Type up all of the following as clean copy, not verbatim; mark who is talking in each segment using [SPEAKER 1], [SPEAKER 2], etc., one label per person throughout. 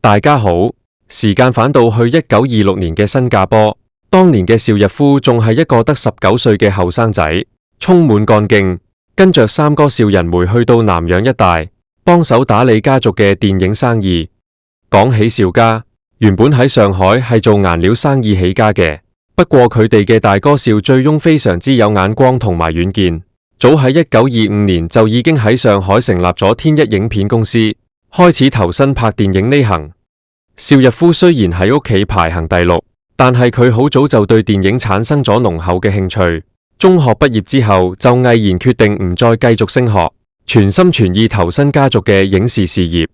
[SPEAKER 1] 大家好，時間返到去1926年嘅新加坡，當年嘅邵逸夫仲係一個得19歲嘅後生仔，充滿幹勁，跟着三哥邵仁梅去到南洋一帶，幫手打理家族嘅電影生意。講起邵家，原本喺上海係做顏料生意起家嘅，不過佢哋嘅大哥邵醉翁非常之有眼光同埋遠見，早喺1925年就已經喺上海成立咗天一影片公司，開始投身拍電影呢行。邵逸夫雖然喺屋企排行第6，但係佢好早就對電影產生咗濃厚嘅興趣。中學畢業之後就毅然決定唔再繼續升學，全心全意投身家族嘅影視事業。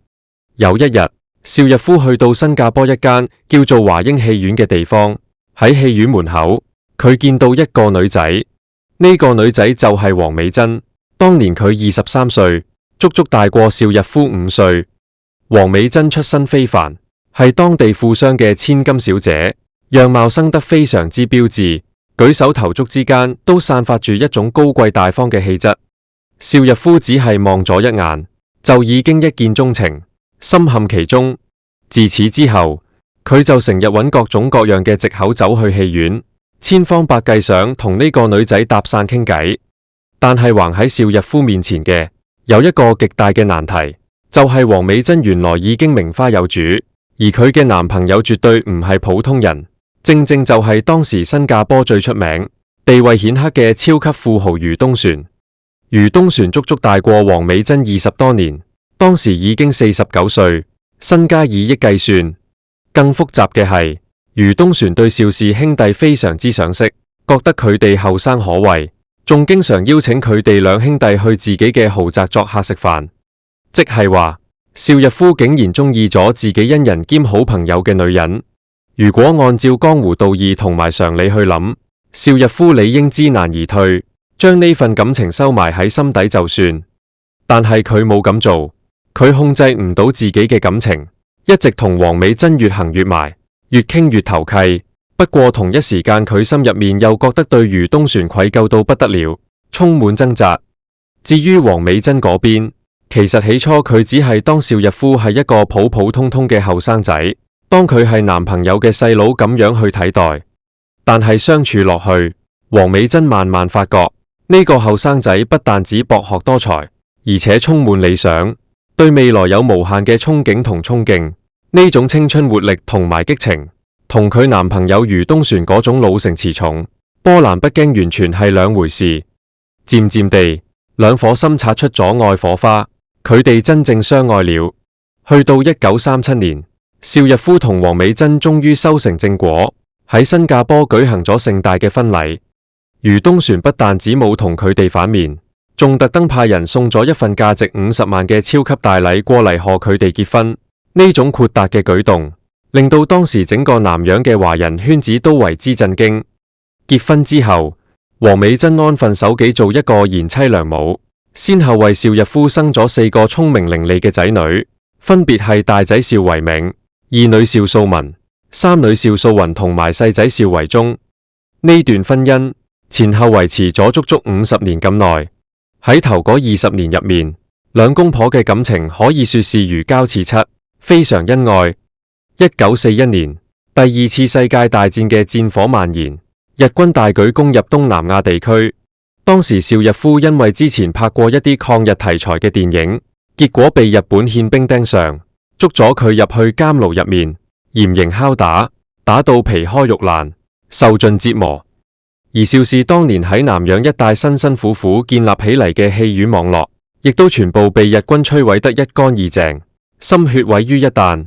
[SPEAKER 1] 有一日，邵逸夫去到新加坡一間叫做華英戲院嘅地方，喺戲院門口，佢見到一個女仔，呢個女仔就係黃美珍。當年佢23歲，足足大過邵逸夫5歲。黃美珍出身非凡，係當地富商嘅千金小姐，樣貌生得非常之標致，舉手投足之間都散發住一種高貴大方嘅氣質。邵逸夫只係望咗一眼，就已經一見鍾情，深陷其中。自此之後，佢就成日揾各種各樣嘅藉口走去戲院，千方百計想同呢個女仔搭訕傾偈。但係橫喺邵逸夫面前嘅有一個極大嘅難題，就係黃美珍原來已經名花有主，而佢嘅男朋友絕對唔係普通人，正正就係當時新加坡最出名、地位顯赫嘅超級富豪余東璇。余東璇足足大過黃美珍20多年，當時已經49歲，身家以億計算。更複雜嘅係，余東璇對邵氏兄弟非常之賞識，覺得佢哋後生可畏，仲經常邀請佢哋兩兄弟去自己嘅豪宅作客食飯。即係話，邵逸夫竟然中意咗自己恩人兼好朋友嘅女人。如果按照江湖道義同埋常理去諗，邵逸夫理應知難而退，將呢份感情收埋喺心底就算。但係佢冇咁做，佢控制唔到自己嘅感情，一直同黃美珍越行越埋，越傾越投契。不過同一時間，佢心入面又覺得對余東璇愧疚到不得了，充滿掙扎。至於黃美珍嗰邊，其實起初佢只係當邵逸夫係一個普普通通嘅後生仔，當佢係男朋友嘅細佬咁樣去睇待。但係相處落去，黃美珍慢慢發覺呢個後生仔不但只博學多才，而且充滿理想，對未來有無限嘅憧憬同衝勁。呢種青春活力同埋激情，同佢男朋友余東璇嗰種老成持重、波瀾不驚完全係兩回事。漸漸地，兩顆心擦出咗愛火花，佢哋真正相愛了。去到1937年，邵逸夫同黃美珍終於修成正果，喺新加坡舉行咗盛大嘅婚禮。余東璇不但只冇同佢哋反面，仲特登派人送咗一份價值50萬嘅超級大禮過嚟賀佢哋結婚。呢種豁達嘅舉動，令到當時整個南洋嘅華人圈子都為之震驚。結婚之後，黃美珍安分守己做一個賢妻良母，先後為邵逸夫生咗4個聰明伶俐嘅仔女，分別係大仔邵維銘、二女邵素文、三女邵素雲同埋細仔邵維忠。呢段婚姻前後維持咗足足50年咁耐。喺頭嗰20年入面，兩公婆嘅感情可以說是如膠似漆，非常恩愛。1941年，第2次世界大戰嘅戰火蔓延，日軍大舉攻入東南亞地區。當時邵逸夫因為之前拍過一啲抗日題材嘅電影，結果被日本憲兵盯上，捉咗佢入去監牢入面，嚴刑拷打，打到皮開肉爛，受盡折磨。而邵氏當年喺南洋一帶辛辛苦苦建立起嚟嘅戲院網絡，亦都全部被日軍摧毀得一乾二淨，心血毀於一旦。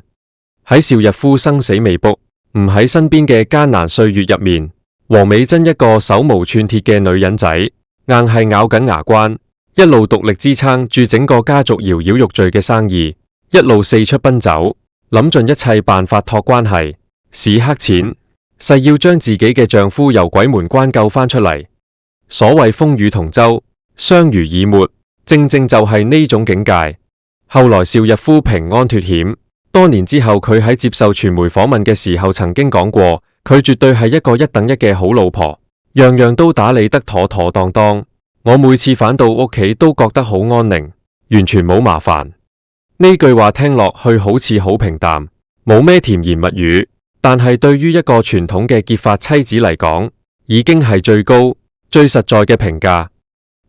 [SPEAKER 1] 喺邵逸夫生死未卜、唔喺身邊嘅艱難歲月入面，黃美珍一個手無寸鐵嘅女人仔，硬係咬緊牙關，一路獨力支撐住整個家族搖搖欲墜嘅生意，一路四出奔走，諗盡一切辦法託關係、使黑錢，誓要將自己嘅丈夫由鬼門關救翻出嚟。所謂風雨同舟，相濡以沫，正正就係呢種境界。後來邵逸夫平安脫險，多年之後佢喺接受傳媒訪問嘅時候曾經講過，佢絕對係一個一等一嘅好老婆，樣樣都打理得妥妥當當。我每次返到屋企都覺得好安寧，完全冇麻煩。呢句話聽落去好似好平淡，冇咩甜言蜜語，但係對於一個傳統嘅結髮妻子嚟講，已經係最高、最實在嘅評價。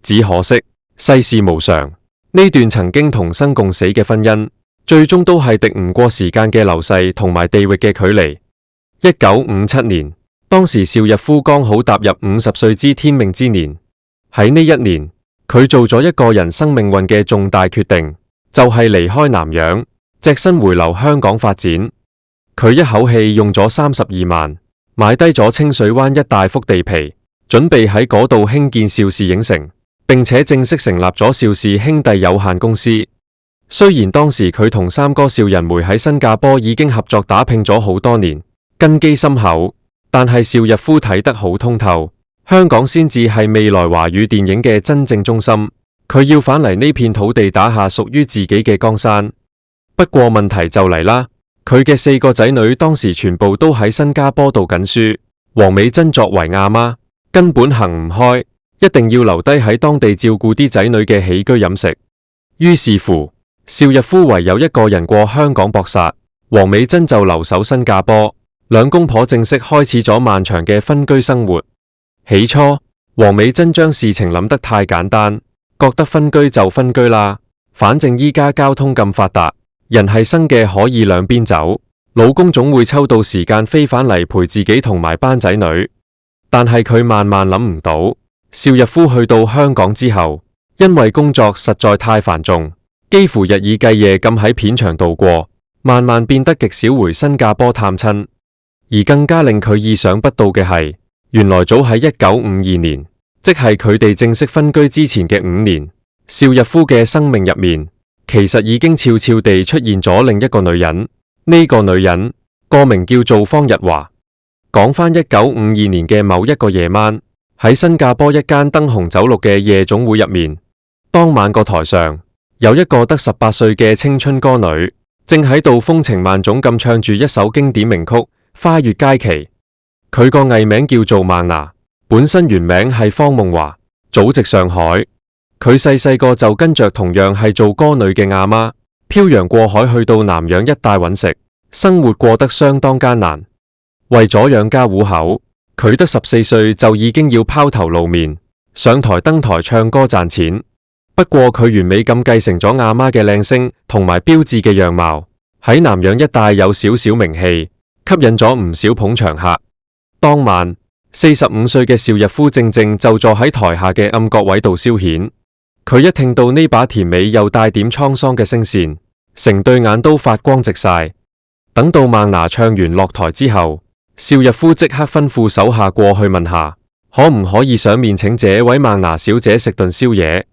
[SPEAKER 1] 只可惜世事無常，呢段曾經同生共死嘅婚姻，最終都係敵唔過時間嘅流逝同埋地域嘅距離。1957年，當時邵逸夫剛好踏入50歲之天命之年。喺呢一年，佢做咗一個人生命運嘅重大決定，就係離開南洋，隻身回流香港發展。佢一口氣用咗32萬，買低咗清水灣一大幅地皮，準備喺嗰度興建邵氏影城，並且正式成立咗邵氏兄弟有限公司。雖然當時佢同三哥邵仁梅喺新加坡已經合作打拼咗好多年，根基深厚，但係邵逸夫睇得好通透，香港先至係未來華語電影嘅真正中心。佢要返嚟呢片土地打下屬於自己嘅江山。不過問題就嚟啦，佢嘅4個仔女當時全部都喺新加坡讀緊書，黃美珍作為阿媽根本行唔開，一定要留低喺當地照顧啲仔女嘅起居飲食。於是乎，邵逸夫唯有一個人過香港搏殺，黃美珍就留守新加坡，兩公婆正式開始咗漫長嘅分居生活。起初，黃美珍將事情諗得太簡單，覺得分居就分居啦，反正依家交通咁發達，人係生嘅可以兩邊走，老公總會抽到時間飛返嚟陪自己同埋班仔女。但係佢萬萬諗唔到，邵逸夫去到香港之後，因為工作實在太繁重，幾乎日以繼夜咁喺片場度過，慢慢變得極少回新加坡探親。而更加令佢意想不到嘅係，原來早喺1952年，即係佢哋正式分居之前嘅5年，邵逸夫嘅生命入面，其實已經悄悄地出現咗另一個女人。呢個女人個名叫做方逸華。講返1952年嘅某一個夜晚，喺新加坡一間燈紅酒綠嘅夜總會入面，當晚個台上有一個得18歲嘅青春歌女，正喺度風情萬種咁唱住一首經典名曲《花月佳期》。佢個藝名叫做孟娜，本身原名係方夢華，祖籍上海。佢細個就跟着同樣係做歌女嘅阿媽，漂洋過海去到南洋一帶揾食，生活過得相當艱難。為咗養家糊口，佢得14歲就已經要拋頭露面，上台登台唱歌賺錢。不過佢完美咁繼承咗阿媽嘅靚聲同埋標緻嘅樣貌，喺南洋一帶有少少名氣，吸引咗唔少捧場客。當晚45歲嘅邵逸夫正正就坐喺台下嘅暗角位度消遣。佢一聽到呢把甜美又帶點滄桑嘅聲線，成對眼都發光直晒。等到孟娜唱完落台之後，邵逸夫即刻吩咐手下過去問下，可唔可以上面請這位孟娜小姐食頓宵夜。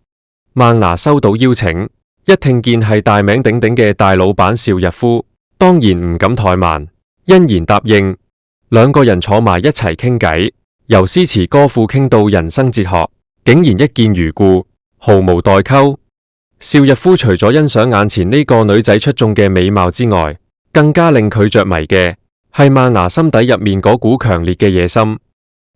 [SPEAKER 1] 孟娜收到邀請，一聽見係大名鼎鼎嘅大老闆邵逸夫，當然唔敢怠慢，欣然答應。兩個人坐埋一齊傾偈，由詩詞歌賦傾到人生哲學，竟然一見如故，毫無代溝。邵逸夫除咗欣賞眼前呢個女仔出眾嘅美貌之外，更加令佢着迷嘅係孟娜心底入面嗰股強烈嘅野心。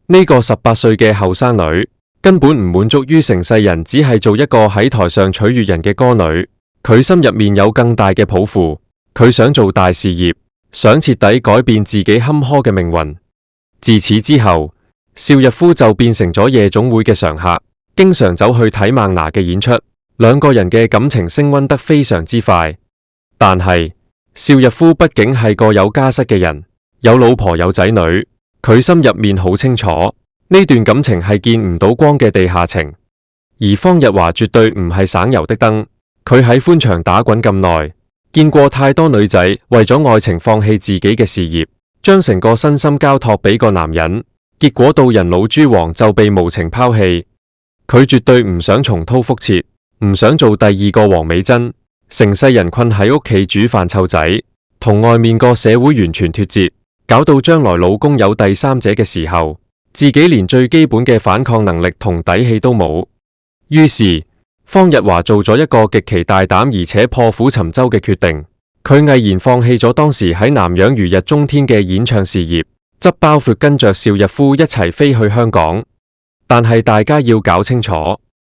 [SPEAKER 1] 呢個18歲嘅後生女根本唔滿足於成世人只係做一個喺台上取悅人嘅歌女，佢心入面有更大嘅抱負，佢想做大事業，想徹底改變自己坎坷嘅命運。自此之後，邵逸夫就變成咗夜總會嘅常客，經常走去睇孟娜嘅演出，兩個人嘅感情升溫得非常之快。但係邵逸夫畢竟係個有家室嘅人，有老婆有仔女，佢心入面好清楚呢段感情係見唔到光嘅地下情。而方逸華絕對唔係省油的燈，佢喺歡場打滾咁耐，見過太多女仔為咗愛情放棄自己嘅事業，將成個身心交託俾個男人，結果到人老珠黃就被無情拋棄。佢絕對唔想重蹈覆轍，唔想做第二個黃美珍，成世人困喺屋企煮飯湊仔，同外面個社會完全脫節，搞到將來老公有第三者嘅時候，自己連最基本嘅反抗能力同底氣都冇。於是方逸華做咗一個極其大膽而且破釜沉舟嘅決定，佢毅然放棄咗當時喺南洋如日中天嘅演唱事業，執包袱跟着邵逸夫一齊飛去香港。但係大家要搞清楚，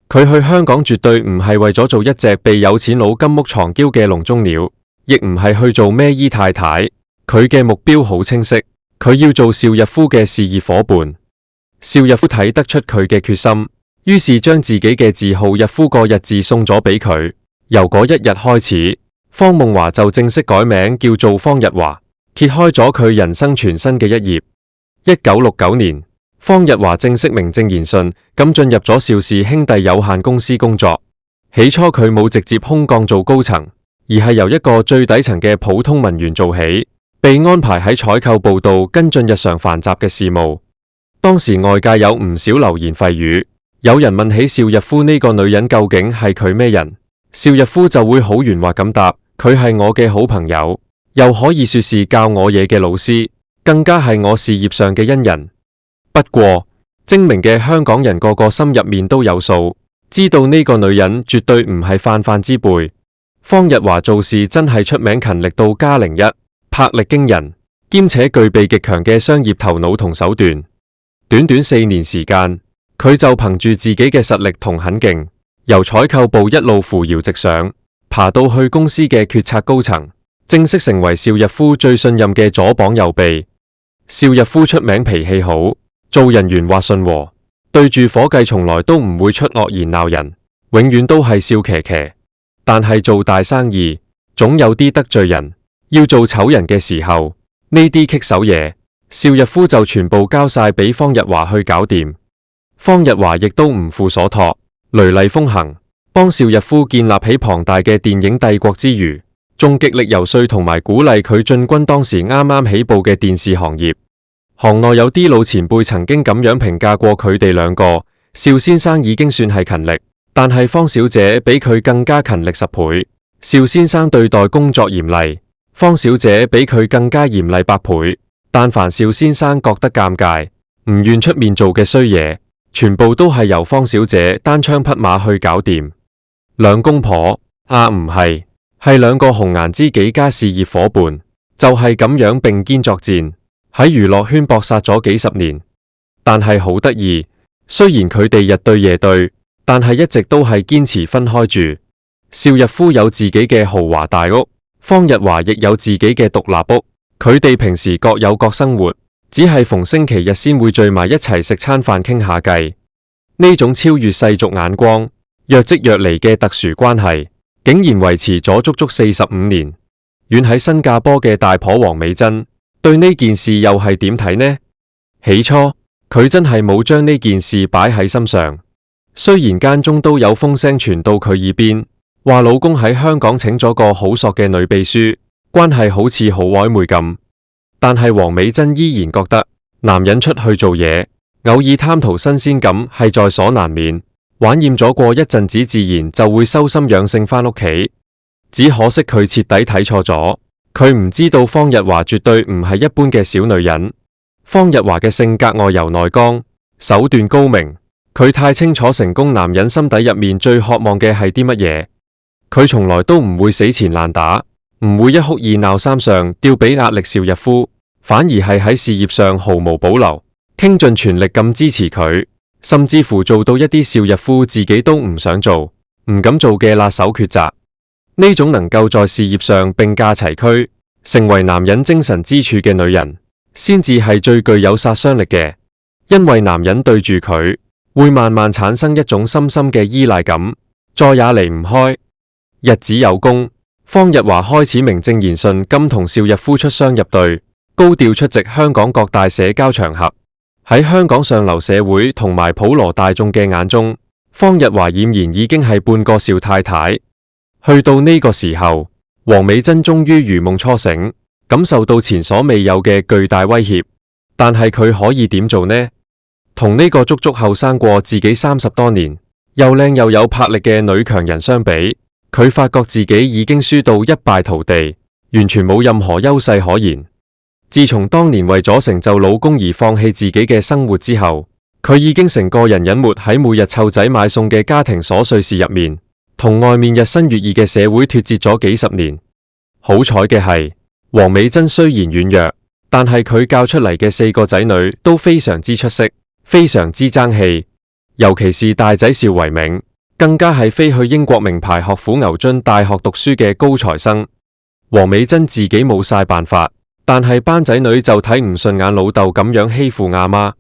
[SPEAKER 1] 佢去香港絕對唔係為咗做一隻被有錢佬金屋藏嬌嘅籠中鳥，亦唔係去做咩姨太太，佢嘅目標好清晰，佢要做邵逸夫嘅事業夥伴。邵逸夫睇得出佢嘅決心，於是將自己嘅字號逸夫個日字送咗俾佢。由嗰一日開始，方夢華就正式改名叫做方逸華，揭開咗佢人生全新嘅一頁。1969年，方逸華正式名正言順咁進入咗邵氏兄弟有限公司工作。起初佢冇直接空降做高層，而係由一個最底層嘅普通文員做起，被安排喺採購部度跟進日常繁雜嘅事務。當時外界有唔少流言蜚語，有人問起邵逸夫呢個女人究竟係佢咩人，邵逸夫就會好圓滑咁答：佢係我嘅好朋友，又可以說是教我嘢嘅老師，更加係我事業上嘅恩人。不過精明嘅香港人個個心入面都有數，知道呢個女人絕對唔係泛泛之輩。方逸華做事真係出名勤力到加01，魄力驚人，兼且具備極強嘅商業頭腦同手段。短短4年時間，佢就憑住自己嘅實力同狠勁，由採購部一路扶搖直上，爬到去公司嘅決策高層，正式成為邵逸夫最信任嘅左膀右臂。邵逸夫出名脾氣好，做人圓滑順和，對住伙計從來都唔會出惡言鬧人，永遠都係笑騎騎。但係做大生意，總有啲得罪人，要做醜人嘅時候，呢啲棘手嘢，邵逸夫就全部交晒俾方逸華去搞掂。方逸華亦都唔負所託，雷厲風行，幫邵逸夫建立起龐大嘅電影帝國之餘，仲極力游說同埋鼓勵佢進軍當時啱啱起步嘅電視行業。行內有啲老前輩曾經咁樣評價過佢哋兩個：邵先生已經算係勤力，但係方小姐比佢更加勤力10倍。邵先生對待工作嚴厲，方小姐比佢更加嚴厲100倍。但凡邵先生覺得尷尬，唔願出面做嘅衰嘢，全部都係由方小姐單槍匹馬去搞掂。兩公婆唔係兩個紅顏知己加事業夥伴，就係咁樣並肩作戰，喺娛樂圈搏殺咗幾十年。但係好得意，雖然佢哋日對夜對，但係一直都係堅持分開住。邵逸夫有自己嘅豪華大屋，方逸華亦有自己嘅獨立屋。佢哋平時各有各生活，只係逢星期日先會聚埋一齊食餐飯傾下計。呢種超越世俗眼光、若即若離嘅特殊關係，竟然維持咗足足45年。遠喺新加坡嘅大婆黃美珍對呢件事又係點睇呢？起初佢真係冇將呢件事擺喺心上，雖然間中都有風聲傳到佢耳邊，話老公喺香港請咗個好索嘅女秘書，關係好似好曖昧咁，但係黃美珍依然覺得男人出去做嘢，偶爾貪圖新鮮感係在所難免，玩厭咗過一陣子，自然就會修心養性返屋企。只可惜佢徹底睇錯咗，佢唔知道方逸華絕對唔係一般嘅小女人。方逸華嘅性格外柔內剛，手段高明，佢太清楚成功男人心底入面最渴望嘅係啲乜嘢。佢從來都唔會死纏爛打，唔會一哭二鬧三上吊俾壓力邵逸夫，反而係喺事業上毫無保留，傾盡全力咁支持佢，甚至乎做到一啲邵逸夫自己都唔想做、唔敢做嘅辣手抉擇。呢種能夠在事業上並駕齊驅，成為男人精神支柱嘅女人，先至係最具有殺傷力嘅。因為男人對住佢，會慢慢產生一種深深嘅依賴感，再也離唔開。日子有功，方逸華開始名正言順咁同邵逸夫出雙入對，高調出席香港各大社交場合。喺香港上流社會同埋普羅大眾嘅眼中，方逸華儼然已經係半個邵太太。去到呢個時候，黃美珍終於如夢初醒，感受到前所未有嘅巨大威脅。但係佢可以點做呢？同呢個足足後生過自己30多年，又靚又有魄力嘅女強人相比，佢發覺自己已經輸到一敗塗地，完全冇任何優勢可言。自從當年為咗成就老公而放棄自己嘅生活之後，佢已經成個人隱沒喺每日湊仔買餸嘅家庭瑣碎事入面，同外面日新月異嘅社會脫節咗幾十年。好彩嘅係，黃美珍雖然軟弱，但係佢教出嚟嘅4個仔女都非常之出色，非常之爭氣。尤其是大仔邵維銘，更加係飛去英國名牌學府牛津大學讀書嘅高材生。黃美珍自己冇晒辦法，但係班仔女就睇唔順眼老豆咁樣欺負阿媽，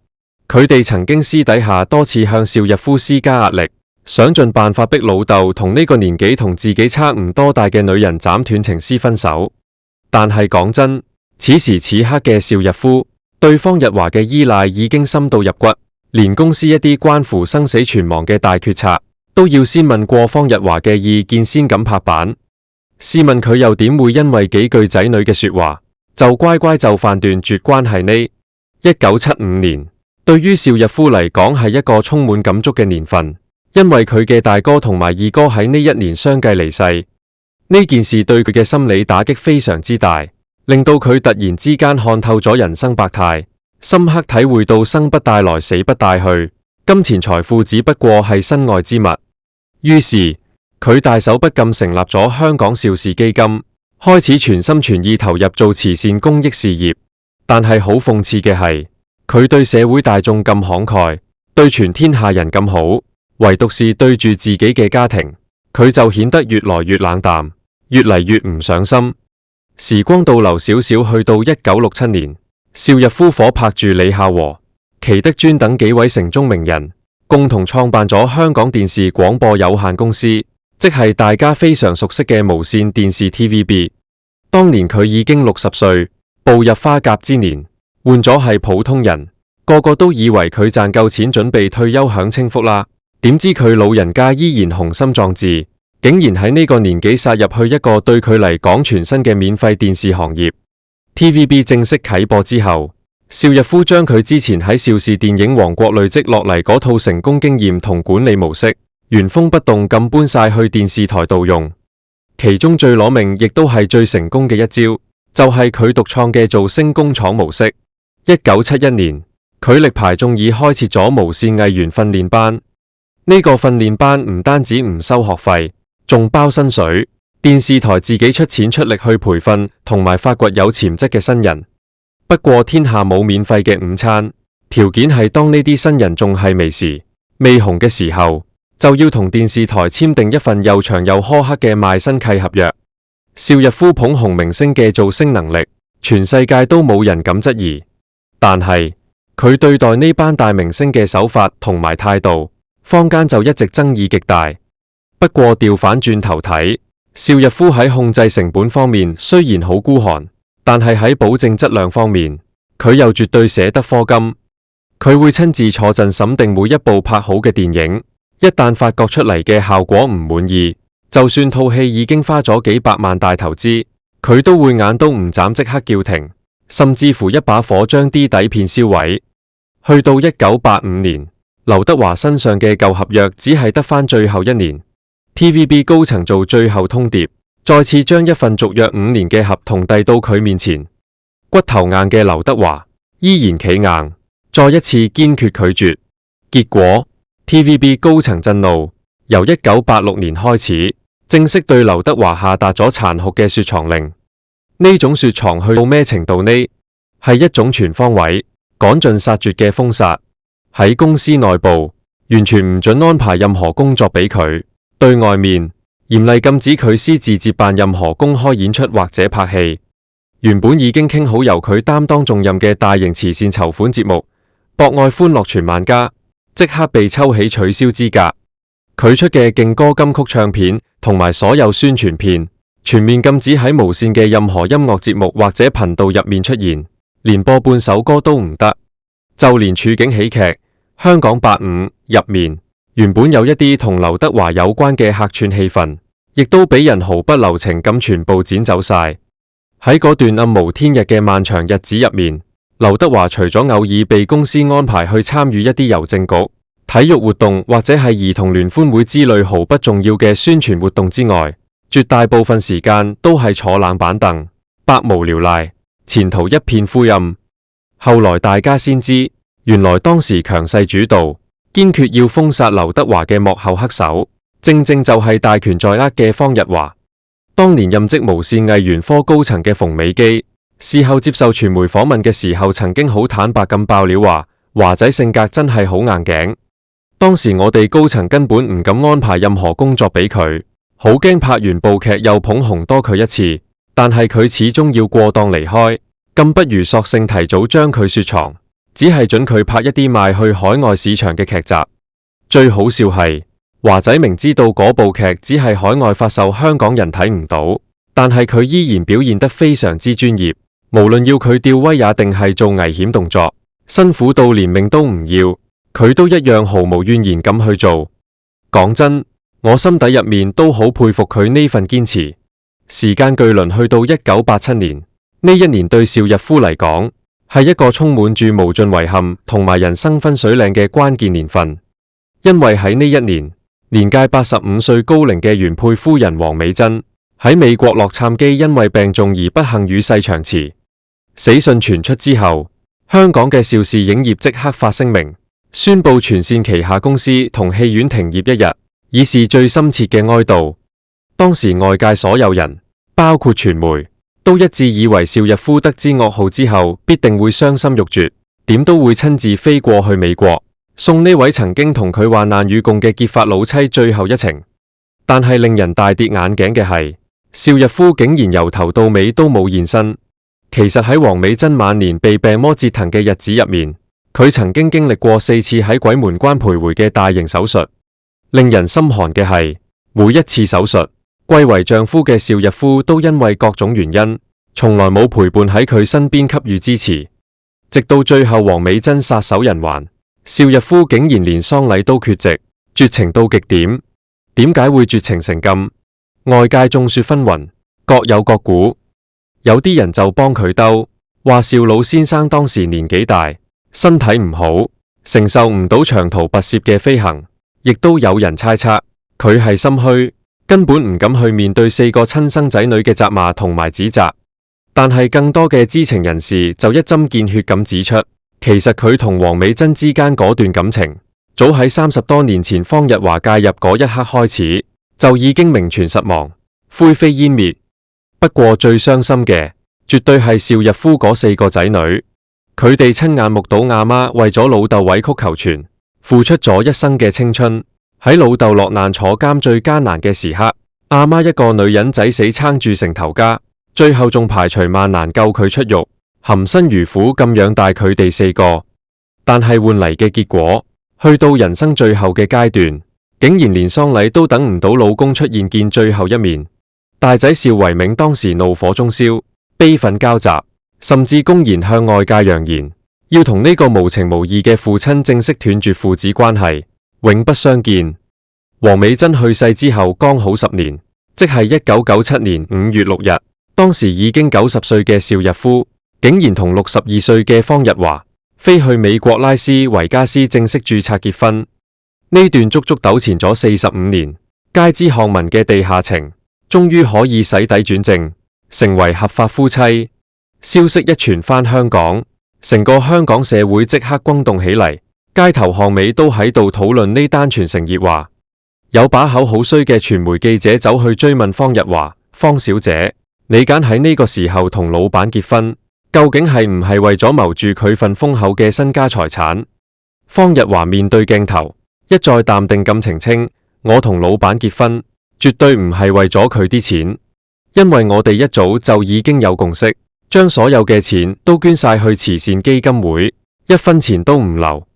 [SPEAKER 1] 佢哋曾經私底下多次向邵逸夫施加壓力，想盡辦法逼老豆同呢個年紀同自己差唔多大嘅女人斬斷情絲分手。但係講真，此時此刻嘅邵逸夫對方日華嘅依賴已經深到入骨，連公司一啲關乎生死存亡嘅大決策都要先問過方日華嘅意見先敢拍板。試問佢又點會因為幾句仔女嘅說話就乖乖就範斷絕關係呢？1975年對於邵逸夫嚟講係一個充滿感觸嘅年份，因為佢嘅大哥同埋二哥喺呢一年相繼離世。呢件事對佢嘅心理打擊非常之大，令到佢突然之間看透咗人生百態，深刻體會到生不帶來死不帶去，金錢財富只不過係身外之物。於是佢大手筆咁成立咗香港邵氏基金，開始全心全意投入做慈善公益事業。但係好諷刺嘅係，佢對社會大眾咁慷慨，對全天下人咁好，唯獨是對住自己嘅家庭，佢就顯得越來越冷淡，越嚟越唔上心。時光倒流少少，去到1967年，邵逸夫夥拍住李孝和、祁德尊等幾位城中名人，共同創辦咗香港電視廣播有限公司，即係大家非常熟悉嘅無綫電視 TVB。當年佢已經60歲，步入花甲之年，換咗係普通人，個個都以為佢賺夠錢準備退休享清福啦。點知佢老人家依然雄心壯志，竟然喺呢個年紀殺入去一個對佢嚟講全新嘅免費電視行業。TVB 正式啟播之後，邵逸夫將佢之前喺邵氏電影王國累積落嚟嗰套成功經驗同管理模式，原封不動咁搬晒去電視台度用。其中最攞命亦都係最成功嘅一招，就係佢獨創嘅造星工廠模式。1971年，佢力排眾議開設咗無綫藝員訓練班。呢個訓練班唔單止唔收學費，仲包薪水，電視台自己出錢出力去培訓同埋發掘有潛質嘅新人。不過天下冇免費嘅午餐，條件係當呢啲新人仲係微時、未紅嘅時候，就要同電視台簽訂一份又長又苛刻嘅賣身契合約。邵逸夫捧紅明星嘅造星能力，全世界都冇人敢質疑，但係佢對待呢班大明星嘅手法同埋態度，坊間就一直爭議極大。不過調反轉頭睇，邵逸夫喺控制成本方面雖然好孤寒，但係喺保證質量方面，佢又絕對捨得科金。佢會親自坐鎮審定每一部拍好嘅電影，一旦發覺出嚟嘅效果唔滿意，就算套戲已經花咗幾百萬大投資，佢都會眼都唔眨即刻叫停，甚至乎一把火將啲底片燒毀。去到1985年，劉德華身上嘅舊合約只係得返最後一年， TVB 高層做最後通牒，再次將一份續約5年嘅合同遞到佢面前。骨頭硬嘅劉德華依然企硬，再一次堅決拒絕。結果 TVB 高層震怒，由1986年開始正式對劉德華下達咗殘酷嘅雪藏令。呢種雪藏去到咩程度呢？係一種全方位趕盡殺絕嘅封殺。喺公司內部完全唔准安排任何工作俾佢，對外面嚴厲禁止佢私自接辦任何公開演出或者拍戲。原本已經傾好由佢擔當重任嘅大型慈善籌款節目《博愛歡樂傳萬家》，即刻被抽起取消資格。佢出嘅勁歌金曲唱片同埋所有宣傳片，全面禁止喺無綫嘅任何音樂節目或者頻道入面出現，連播半首歌都唔得。就連處境喜劇《香港85》入面，原本有一啲同劉德華有關嘅客串戲份，亦都俾人毫不留情咁全部剪走晒。喺嗰段暗無天日嘅漫長日子入面，劉德華除咗偶爾被公司安排去參與一啲郵政局、體育活動或者係兒童聯歡會之類毫不重要嘅宣傳活動之外，絕大部分時間都係坐冷板凳，百無聊賴，前途一片灰暗。後來大家先知，原來當時強勢主導、堅決要封殺劉德華嘅幕後黑手，正正就係大權在握嘅方日華。當年任職無綫藝員科高層嘅馮美基，事後接受傳媒訪問嘅時候，曾經好坦白咁爆料話，華仔性格真係好硬頸。當時我哋高層根本唔敢安排任何工作俾佢，好驚拍完部劇又捧紅多佢一次，但係佢始終要過檔離開。咁不如索性提早將佢雪藏，只係准佢拍一啲賣去海外市場嘅劇集。最好笑係，華仔明知道嗰部劇只係海外發售，香港人睇唔到，但係佢依然表現得非常之專業，無論要佢吊威也定係做危險動作，辛苦到連命都唔要，佢都一樣毫無怨言咁去做。講真，我心底入面都好佩服佢呢份堅持。時間巨輪去到1987年，呢一年對邵逸夫嚟講係一個充滿住無盡遺憾同埋人生分水嶺嘅關鍵年份，因為喺呢一年，年屆85歲高齡嘅原配夫人黃美珍喺美國洛杉磯因為病重而不幸與世長辭。死訊傳出之後，香港嘅邵氏影業即刻發聲明，宣布全線旗下公司同戲院停業一日，以示最深切嘅哀悼。當時外界所有人，包括傳媒，都一致以為邵逸夫得知噩耗之後，必定會傷心欲絕，點都會親自飛過去美國，送呢位曾經同佢患難與共嘅結髮老妻最後一程。但係令人大跌眼鏡嘅係，邵逸夫竟然由頭到尾都冇現身。其實喺黃美珍晚年被病魔折騰嘅日子入面，佢曾經經歷過4次喺鬼門關徘徊嘅大型手術。令人心寒嘅係，每一次手術，貴為丈夫嘅邵逸夫都因為各種原因，從來冇陪伴喺佢身邊給予支持。直到最後黃美珍撒手人寰，邵逸夫竟然連喪禮都缺席，絕情到極點。點解會絕情成咁？外界眾說紛紜，各有各估。有啲人就幫佢兜，話邵老先生當時年紀大，身體唔好，承受唔到長途跋涉嘅飛行。亦都有人猜測佢係心虛，根本唔敢去面對4個親生仔女嘅責罵同埋指責。但係更多嘅知情人士就一針見血咁指出，其實佢同黃美珍之間嗰段感情，早喺30多年前方日華介入嗰一刻開始，就已經名存實亡，灰飛煙滅。不過最傷心嘅，絕對係邵逸夫嗰4個仔女，佢哋親眼目睹阿媽為咗老豆委曲求全，付出咗一生嘅青春。喺老豆落難坐監最艱難嘅時刻，阿媽一個女人仔死撐住成頭家，最後仲排除萬難救佢出獄，含辛茹苦咁養大佢哋4個。但係換嚟嘅結果，去到人生最後嘅階段，竟然連喪禮都等唔到老公出現見最後一面。大仔邵維銘當時怒火中燒，悲憤交集，甚至公然向外界揚言，要同呢個無情無義嘅父親正式斷絕父子關係，永不相見。黃美珍去世之後剛好10年，即係1997年5月6日，當時已經90歲嘅邵逸夫，竟然同62歲嘅方日華飛去美國拉斯維加斯正式註冊結婚。呢段足足糾纏咗45年，街知巷聞嘅地下情，終於可以洗底轉正，成為合法夫妻。消息一傳返香港，成個香港社會即刻轟動起嚟，街頭巷尾都喺度討論呢單傳成熱話。有把口好衰嘅傳媒記者走去追問方日華：方小姐，你揀喺呢個時候同老闆結婚，究竟係唔係為咗謀住佢份豐厚嘅身家財產？方日華面對鏡頭，一再淡定咁澄清：我同老闆結婚，絕對唔係為咗佢啲錢，因為我哋一早就已經有共識，將所有嘅錢都捐晒去慈善基金會，一分錢都唔留。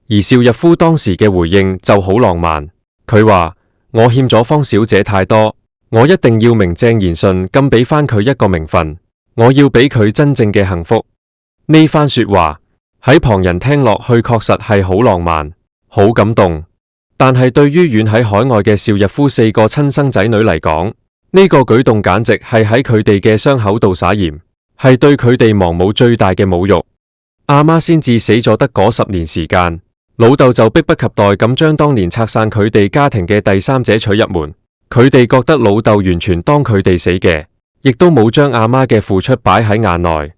[SPEAKER 1] 而邵逸夫當時嘅回應就好浪漫，佢話：我欠咗方小姐太多，我一定要名正言順咁俾翻佢一個名分，我要俾佢真正嘅幸福。呢番說話喺旁人聽落去確實係好浪漫，好感動。但係對於遠喺海外嘅邵逸夫4個親生仔女嚟講，呢個舉動簡直係喺佢哋嘅傷口度撒鹽，係對佢哋亡母最大嘅侮辱。阿媽先至死咗得嗰10年時間，老豆就迫不及待咁將當年拆散佢哋家庭嘅第三者娶入門。佢哋覺得老豆完全當佢哋死嘅，亦都冇將阿媽嘅付出擺喺眼內。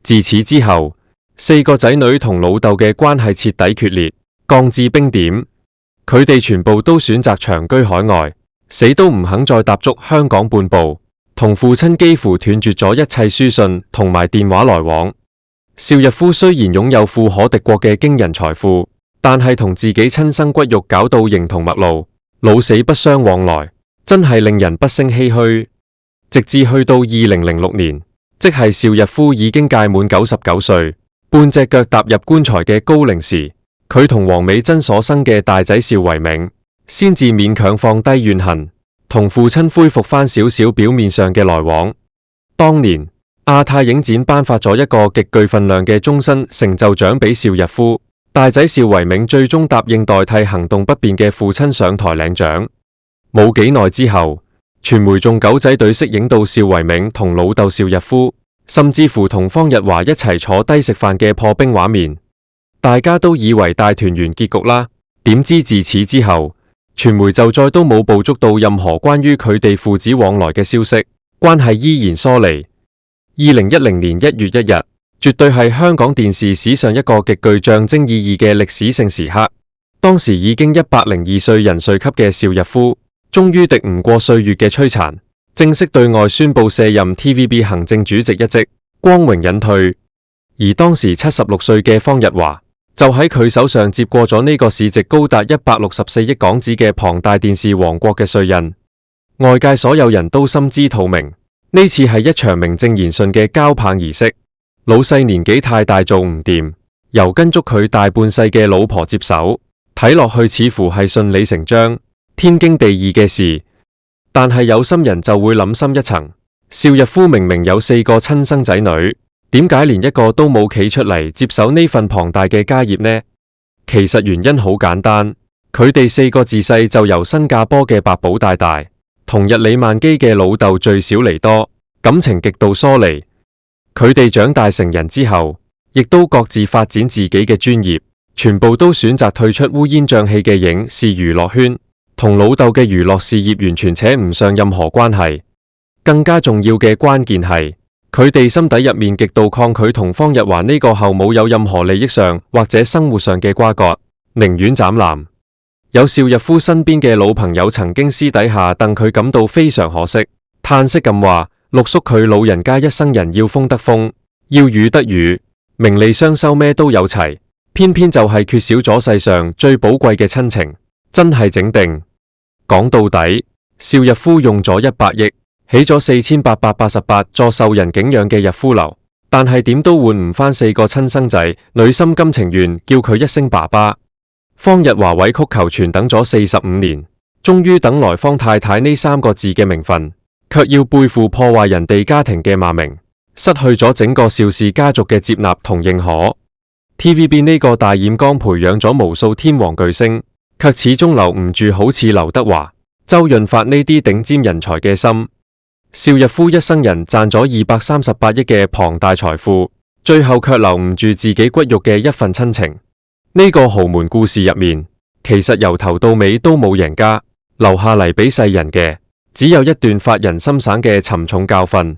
[SPEAKER 1] 自此之後，4個仔女同老豆嘅關係徹底決裂，降至冰點。佢哋全部都選擇長居海外，死都唔肯再踏足香港半步，同父親幾乎斷絕咗一切書信同埋電話來往。邵逸夫雖然擁有富可敵國嘅驚人財富，但係同自己親生骨肉搞到形同陌路，老死不相往來，真係令人不勝唏噓。直至去到2006年，即係邵逸夫已經屆滿99歲，半隻腳踏入棺材嘅高齡時，佢同黃美珍所生嘅大仔邵維銘，先至勉強放低怨恨，同父親恢復翻少少表面上嘅來往。當年亞太影展頒發咗一個極具分量嘅終身成就獎俾邵逸夫，大仔邵維銘最終答應代替行動不便嘅父親上台領獎。冇幾耐之後，傳媒仲狗仔隊式影到邵維銘同老豆邵逸夫，甚至乎同方日華一齊坐低食飯嘅破冰畫面，大家都以為大團圓結局啦。點知自此之後，傳媒就再都冇捕捉到任何關於佢哋父子往來嘅消息，關係依然疏離。2010年1月1日，絕對係香港電視史上一個極具象徵意義嘅歷史性時刻。當時已經102歲人瑞級嘅邵逸夫，終於敵唔過歲月嘅摧殘，正式對外宣布卸任 TVB 行政主席一職，光榮隱退。而當時76歲嘅方日華，就喺佢手上接過咗呢個市值高達164億港紙嘅龐大電視王國嘅帥印。外界所有人都心知肚明，呢次係一場名正言順嘅交棒儀式。老細年紀太大做唔掂，由跟足佢大半世嘅老婆接手，睇落去似乎係順理成章，天經地義嘅事。但係有心人就會諗深一層，邵逸夫明明有4個親生仔女，點解連一個都冇企出嚟接手呢份龐大嘅家業呢？其實原因好簡單，佢哋4個自細就由新加坡嘅百寶帶大，同日理萬機嘅老豆聚少離多，感情極度疏離。佢哋長大成人之後，亦都各自發展自己嘅專業，全部都選擇退出烏煙瘴氣嘅影視娛樂圈，同老豆嘅娛樂事業完全扯唔上任何關係。更加重要嘅關鍵係，佢哋心底入面極度抗拒同方日華呢個後母有任何利益上或者生活上嘅瓜葛，寧願斬纜。有邵逸夫身邊嘅老朋友曾經私底下戥佢感到非常可惜，嘆息咁話：六叔佢老人家一生人要風得風，要雨得雨，名利雙收咩都有齊，偏偏就係缺少咗世上最寶貴嘅親情，真係整定。講到底，邵逸夫用咗100億，起咗4888座受人敬仰嘅逸夫樓，但係點都換唔返4個親生仔女心甘情願叫佢一聲爸爸。方日華委曲求全等咗45年，終於等來方太太呢3個字嘅名分，卻要背負破壞人哋家庭嘅罵名，失去咗整個邵氏家族嘅接納同認可。TVB 呢個大染缸培養咗無數天王巨星，卻始終留唔住好似劉德華、周潤發呢啲頂尖人才嘅心。邵逸夫一生人賺咗238億嘅龐大財富，最後卻留唔住自己骨肉嘅一份親情。呢個豪門故事入面，其實由頭到尾都冇贏家，留下嚟俾世人嘅，只有一段發人心省嘅沉重教訓。